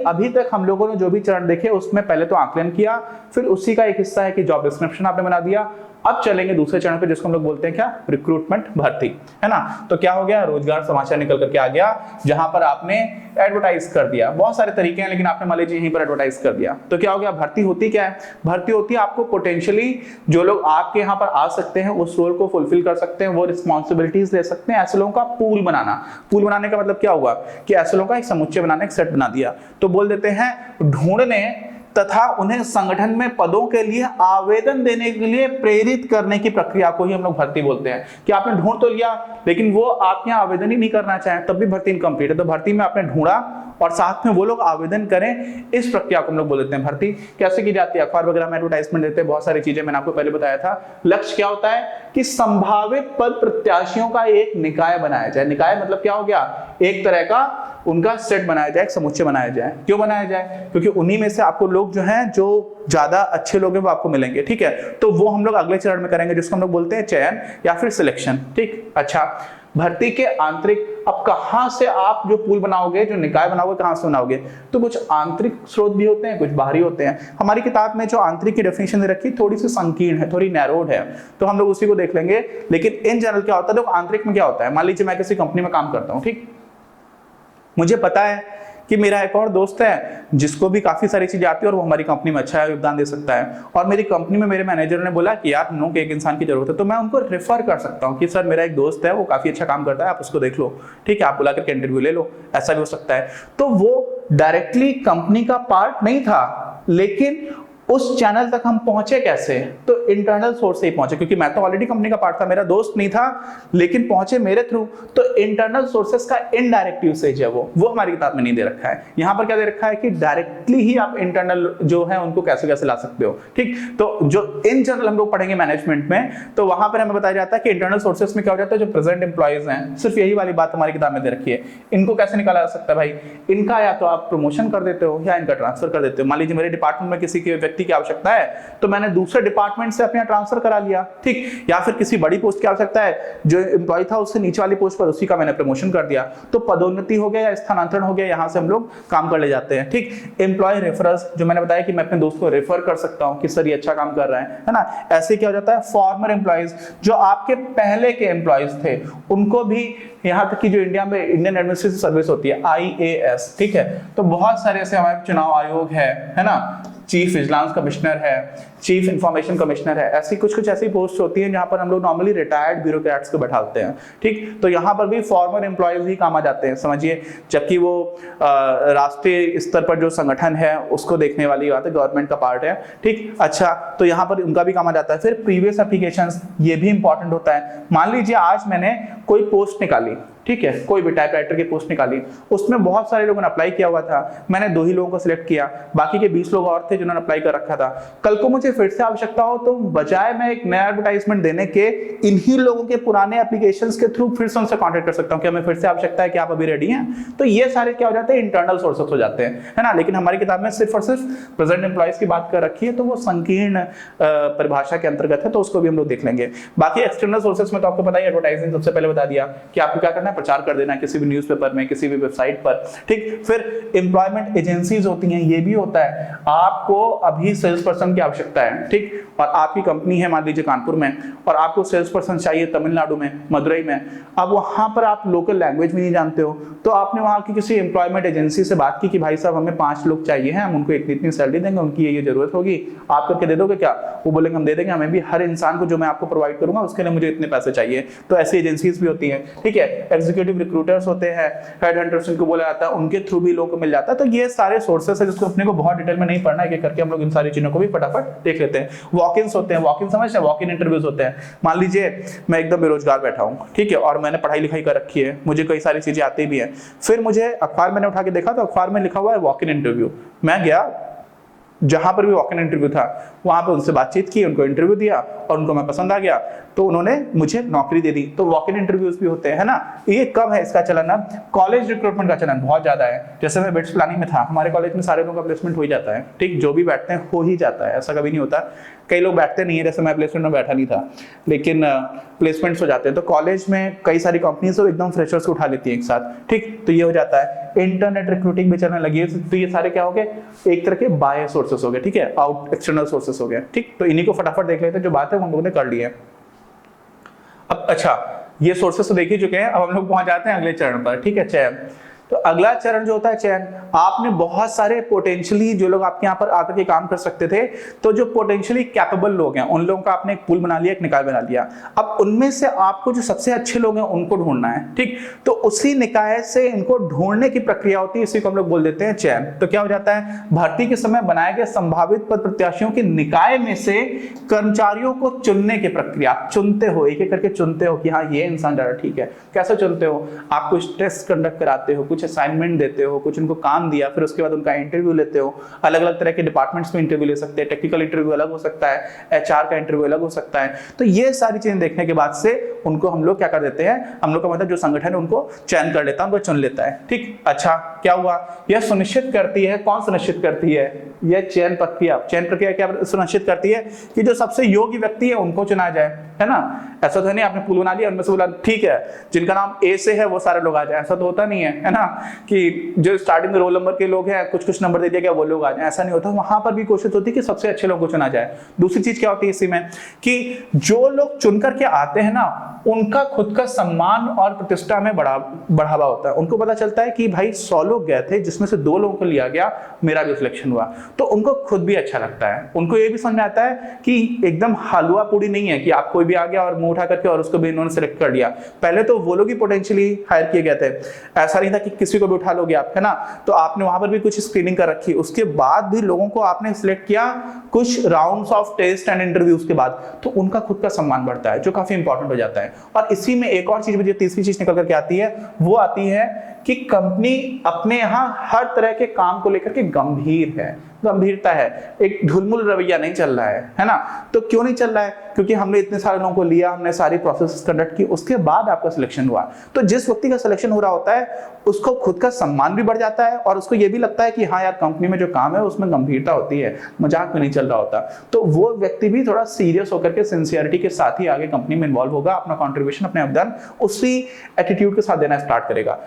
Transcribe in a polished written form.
अभी तक हम लोगों ने जो भी चरण देखे उसमें पहले तो आकलन किया, फिर उसी का एक हिस्सा है कि जॉब डिस्क्रिप्शन आपने बना दिया। अब चलेंगे दूसरे चरण पे जिसको हम लोग बोलते हैं क्या, रिक्रूटमेंट, भर्ती, है ना। तो क्या हो गया, रोजगार समाचार निकल करके आ गया जहां पर आपने एडवर्टाइज कर दिया। बहुत सारे तरीके हैं लेकिन आपने मान लीजिए यहीं पर एडवर्टाइज कर दिया। तो क्या हो गया, भर्ती होती क्या है, भर्ती होती है आपको पोटेंशियली जो लोग आपके यहाँ पर आ सकते हैं उस रोल को फुलफिल कर सकते हैं, वो रिस्पॉन्सिबिलिटीज ले सकते हैं, ऐसे लोगों का पूल बनाना। पूल बनाने का मतलब क्या हुआ कि ऐसे लोगों का एक समुच्चय बनाने, एक सेट बना दिया। तो बोल देते हैं ढूंढने तथा उन्हें संगठन में पदों के लिए आवेदन देने के लिए प्रेरित करने की प्रक्रिया को ही हम लोग भर्ती बोलते हैं। कि आपने ढूंढ तो लिया लेकिन वो आप यहाँ आवेदन ही नहीं करना चाहें तब भी भर्ती इनकम्प्लीट है। तो भर्ती में आपने ढूंढा और साथ में वो लोग आवेदन करें, इस प्रक्रिया को हम लोग बोल देते हैं भर्ती। कैसे की जाती है, अखबार वगैरह में एडवर्टाइजमेंट देते हैं, बहुत सारी चीजें मैंने आपको पहले बताया था। लक्ष्य क्या होता है कि संभावित पद प्रत्याशियों का एक निकाय बनाया जाए। निकाय मतलब क्या हो गया, एक तरह का उनका सेट बनाया जाए, एक समुच्चय बनाया जाए। क्यों बनाया जाए, क्योंकि उन्हीं में से आपको लोग जो हैं, जो ज्यादा अच्छे लोग हैं वो आपको मिलेंगे, ठीक है। तो वो हम लोग अगले चरण में करेंगे जिसको हम लोग बोलते हैं चयन या फिर सिलेक्शन, ठीक। अच्छा, भर्ती के आंतरिक, अब कहां से आप जो पूल बनाओगे, जो निकाय बनाओगे, कहां से बनाओगे, तो कुछ आंतरिक स्रोत भी होते हैं, कुछ बाहरी होते हैं। हमारी किताब में जो आंतरिक की डेफिनेशन दे रखी थोड़ी सी संकीर्ण है, थोड़ी नैरोड है, तो हम लोग उसी को देख लेंगे। लेकिन इन जनरल क्या होता है, देखो आंतरिक में क्या होता है, मान लीजिए मैं किसी कंपनी में काम करता हूं, ठीक, मुझे पता है कि मेरा एक और दोस्त है जिसको भी काफी सारी चीजें आती है और वो हमारी कंपनी में अच्छा योगदान दे सकता है, और मेरी कंपनी में मेरे मैनेजर ने बोला कि यार हम लोग एक इंसान की जरूरत है, तो मैं उनको रेफर कर सकता हूँ कि सर मेरा एक दोस्त है वो काफी अच्छा काम करता है, आप उसको देख लो, ठीक है, आप बुला करके इंटरव्यू ले लो, ऐसा भी हो सकता है। तो वो डायरेक्टली कंपनी का पार्ट नहीं था, लेकिन उस चैनल तक हम पहुंचे कैसे, तो इंटरनल सोर्स से ही पहुंचे, क्योंकि मैं तो ऑलरेडी कंपनी का पार्ट था, मेरा दोस्त नहीं था, लेकिन पहुंचे मेरे थ्रू। तो इंटरनल सोर्सेस का इनडायरेक्ट यूसेज है वो हमारी किताब में नहीं दे रखा है। यहां पर क्या दे रखा है कि डायरेक्टली ही आप इंटरनल जो है उनको कैसे कैसे ला सकते हो, ठीक। तो जो इन जनरल हम लोग पढ़ेंगे मैनेजमेंट में, तो वहां पर हमें बताया जाता है कि इंटरनल सोर्सेस में क्या हो जाता है, जो प्रेजेंट एम्प्लॉइज हैं, सिर्फ यही वाली बात हमारी किताब में दे रखी है। इनको कैसे निकाला जा सकता है भाई, इनका या तो आप प्रमोशन कर देते हो या इनका ट्रांसफर कर देते हो। मान लीजिए मेरे डिपार्टमेंट में किसी के व्यक्ति की आवश्यकता है तो मैंने दूसरे डिपार्टमेंट से अपना ट्रांसफर करा लिया, ठीक। या फिर किसी बड़ी पोस्ट की आवश्यकता है, जो एम्प्लॉय था उससे नीचे वाली पोस्ट पर, उसी का मैंने प्रमोशन कर दिया, तो पदोन्नति हो गया या स्थानांतरण हो गया, यहां से हम लोग काम कर ले जाते हैं, ठीक। एम्प्लॉय रेफरेंस, जो मैंने बताया कि मैं अपने दोस्त को रेफर कर सकता हूं कि सर ये अच्छा काम कर रहा है ना। ऐसे क्या हो जाता है, फॉर्मर एम्प्लॉयज, जो आपके पहले के एम्प्लॉयज थे, उनको भी यहां तक कि जो इंडिया में इंडियन एडमिनिस्ट्रेटिव सर्विस होती है IAS, ठीक है, तो बहुत सारे ऐसे हमारे चुनाव आयोग है ना, चीफ विजिलेंस कमिश्नर है, चीफ इंफॉर्मेशन कमिश्नर है, ऐसी कुछ ऐसी पोस्ट होती हैं जहां पर हम लोग नॉर्मली रिटायर्ड ब्यूरोक्रेट्स को बैठाते हैं, ठीक। तो यहां पर भी फॉर्मर एम्प्लॉयज ही काम आ जाते हैं, समझिए, जबकि वो राष्ट्रीय स्तर पर जो संगठन है उसको देखने वाली बात है, गवर्नमेंट का पार्ट है, ठीक। अच्छा, तो यहां पर उनका भी काम आ जाता है। फिर प्रीवियस एप्लीकेशंस, ये भी इंपॉर्टेंट होता है। मान लीजिए आज मैंने कोई पोस्ट निकाली, ठीक है, कोई भी टाइपराइटर की पोस्ट निकाली, उसमें बहुत सारे लोगों ने अप्लाई किया हुआ था, मैंने 2 ही लोगों को सिलेक्ट किया, बाकी के 20 लोग और थे जिन्होंने अप्लाई कर रखा था। कल को मुझे फिर से आवश्यकता हो तो बजाय मैं एक नया एडवर्टाइजमेंट देने के, इन्हीं लोगों के पुराने एप्लीकेशंस के थ्रू फिर से उनसे कांटेक्ट कर सकता हूं कि हमें फिर से आवश्यकता है कि आप अभी रेडी हैं। तो ये सारे क्या हो जाते हैं, इंटरनल सोर्सेस हो जाते हैं, है ना। लेकिन हमारी किताब में सिर्फ और सिर्फ प्रेजेंट एम्प्लॉयज की बात कर रखी है, तो वो संकीर्ण परिभाषा के अंतर्गत है, तो उसको भी हम लोग देख लेंगे। बाकी एक्सटर्नल सोर्सेस में तो आपको पता ही, एडवर्टाइजिंग सबसे पहले बता दिया कि आपको क्या करना है, प्रचार कर देना है किसी भी न्यूज़पेपर में, किसी भी वेबसाइट पर, ठीक। फिर एम्प्लॉयमेंट एजेंसीज होती हैं, ये भी होता है, आपको अभी सेल्स पर्सन की आवश्यकता है, ठीक, और आपकी कंपनी है मान लीजिए कानपुर में, और आपको सेल्स पर्सन चाहिए तमिलनाडु में, मदुरई में। अब वहां पर आप लोकल लैंग्वेज भी नहीं जानते हो, तो आपने वहां की किसी एम्प्लॉयमेंट एजेंसी से बात की कि भाई साहब हमें 5 लोग चाहिए हैं, हम उनको इतनी सैलरी देंगे, उनकी ये जरूरत होगी, आप करके दे दोगे क्या? वो बोलेंगे हम दे देंगे, हमें भी हर इंसान को जो मैं आपको प्रोवाइड करूंगा उसके लिए मुझे इतने पैसे चाहिए। तो ऐसी एजेंसीज भी होती हैं, ठीक है। एग्जीक्यूटिव रिक्रूटर्स होते हैं, हेड हंटर्स इनको बोला जाता है, उनके थ्रू भी लोगों को मिल जाता है। तो ये सारे सोर्सेस है जिसको अपने को बहुत डिटेल में नहीं पढ़ना है, करके हम लोग इन सारी चीजों को भी फटाफट देख लेते हैं। वॉक-इन्स होते हैं, वॉक-इन समझ हैं, वॉक-इन इंटरव्यूज होते हैं। मान लीजिए मैं एकदम बेरोजगार बैठा हूँ, ठीक है, और मैंने पढ़ाई लिखाई कर रखी है, मुझे कई सारी चीजें आती भी हैं, फिर मुझे अखबार मैंने उठा के देखा तो अखबार में लिखा हुआ है वॉक-इन इंटरव्यू। मैं गया, जहां पर भी वॉक-इन इंटरव्यू था वहां पे उनसे बातचीत की, उनको इंटरव्यू दिया और उनको मैं पसंद आ गया तो उन्होंने मुझे नौकरी दे दी। तो वॉक-इन इंटरव्यूज भी होते हैं, है ना। ये कब है इसका चलन? अब कॉलेज रिक्रूटमेंट का चलन बहुत ज्यादा है। जैसे मैं बिट्स प्लानिंग में था, हमारे कॉलेज में सारे लोगों का प्लेसमेंट हो ही जाता है, ठीक, जो भी बैठते हैं हो ही जाता है, ऐसा कभी नहीं होता। कई लोग बैठते नहीं है, जैसे मैं प्लेसमेंट में बैठा नहीं था, लेकिन प्लेसमेंट्स हो जाते हैं। तो कॉलेज में कई सारी कंपनीज तो एकदम फ्रेशर्स को उठा लेती है एक साथ, ठीक, तो ये हो जाता है। इंटरनेट रिक्रूटिंग भी चलने लगी है, तो ये सारे क्या हो गए, एक तरह के बाय सोर्सेस हो गए, ठीक है, आउट एक्सटर्नल सोर्सेस हो गए, ठीक। तो इन्हीं को फटाफट देख लेते हैं, जो बात है हम लोगों ने कर ली है। अब अच्छा, ये सोर्सेस तो देख ही चुके हैं, अब हम लोग पहुंच जाते हैं अगले चरण पर, ठीक है, चयन। तो अगला चरण जो होता है चयन, आपने बहुत सारे पोटेंशियली जो लोग आपके यहाँ पर आकर के काम कर सकते थे, तो जो पोटेंशियली कैपेबल लोग हैं उन लोगों का आपने एक पूल बना लिया, एक निकाय बना लिया। अब उनमें से आपको जो सबसे अच्छे लोग हैं उनको ढूंढना है, ठीक। तो उसी निकाय से इनको ढूंढने की प्रक्रिया होती है, इसी को हम लोग बोल देते हैं चयन। तो क्या हो जाता है, भर्ती के समय बनाए गए संभावित पद प्रत्याशियों के निकाय में से कर्मचारियों को चुनने की प्रक्रिया। आप चुनते हो, एक एक करके चुनते हो कि हाँ ये इंसान ज्यादा ठीक है। कैसे चुनते हो, आप कुछ टेस्ट कंडक्ट कराते हो, कुछ असाइनमेंट देते हो, कुछ उनको काम दिया, फिर उसके बाद उनका इंटरव्यू लेते हो। अलग अलग तरह के डिपार्टमेंट्स में इंटरव्यू ले सकते हैं, टेक्निकल इंटरव्यू अलग हो सकता है, एचआर का इंटरव्यू अलग हो सकता है। तो ये सारी चीजें देखने के बाद से उनको हम लोग क्या कर देते हैं, हम लोग का मतलब जो संगठन है उनको चयन कर लेता है, उनको चुन लेता है, ठीक। अच्छा, क्या हुआ, यह सुनिश्चित करती है, कौन सुनिश्चित करती है, यह चयन प्रक्रिया क्या सुनिश्चित करती है कि जो सबसे योग्य व्यक्ति है उनको चुना जाए, है ना। ऐसा तो नहीं आपने पूल बना लिया, उनमें से बोला ठीक है जिनका नाम ए से है वो सारे लोग आ जाए, ऐसा तो होता नहीं है ना, कि जो स्टार्टिंग में रोल नंबर के लोग हैं कुछ नंबर दे दिया गया वो लोग आ जाए, ऐसा नहीं होता। वहां पर भी कोशिश होती है कि सबसे अच्छे लोगों को चुना जाए। दूसरी चीज क्या होती है इसी में, कि जो लोग चुन करके आते हैं ना, उनका खुद का सम्मान और प्रतिष्ठा में बढ़ावा होता है। उनको पता चलता है कि भाई 100 लोग गए थे जिसमें से 2 लोगों को लिया गया, मेरा भी सिलेक्शन हुआ, तो उनको खुद भी अच्छा लगता है। उनको ये भी समझ में आता है कि एकदम हलवा पूड़ी नहीं है कि आप कोई भी आ गया और मुंह उठा करके और उसको भी इन्होंने सिलेक्ट कर लिया। पहले तो वो लोग ही पोटेंशियली हायर किए गए थे, ऐसा नहीं था कि किसी को भी उठा लोगे आप, है ना। तो आपने वहां पर भी कुछ स्क्रीनिंग कर रखी, उसके बाद भी लोगों को आपने सिलेक्ट किया कुछ rounds of test and interviews के बाद, तो उनका खुद का सम्मान बढ़ता है, जो काफी इंपॉर्टेंट हो जाता है। और इसी में एक और चीज मुझे तीसरी चीज निकल करके आती है, वो आती है कि कंपनी अपने यहाँ हर तरह के काम को लेकर के गंभीर है, गंभीरता है, एक ढुलमुल रवैया नहीं चल रहा है ना। तो क्यों नहीं चल रहा है, क्योंकि हमने इतने सारे लोगों को लिया, हमने सारी प्रोसेस कंडक्ट की, उसके बाद आपका सिलेक्शन हुआ। तो जिस व्यक्ति का सिलेक्शन हो रहा होता है उसको खुद का सम्मान भी बढ़ जाता है और उसको ये भी लगता है कि हाँ यार कंपनी में जो काम है उसमें गंभीरता होती है, मजाक में नहीं चल रहा होता। तो वो व्यक्ति भी थोड़ा सीरियस होकर के सिंसियरिटी के साथ ही आगे कंपनी में इन्वॉल्व होगा, अपना कॉन्ट्रीब्यूशन, अपने योगदान उसी एटीट्यूड के साथ देना स्टार्ट करेगा।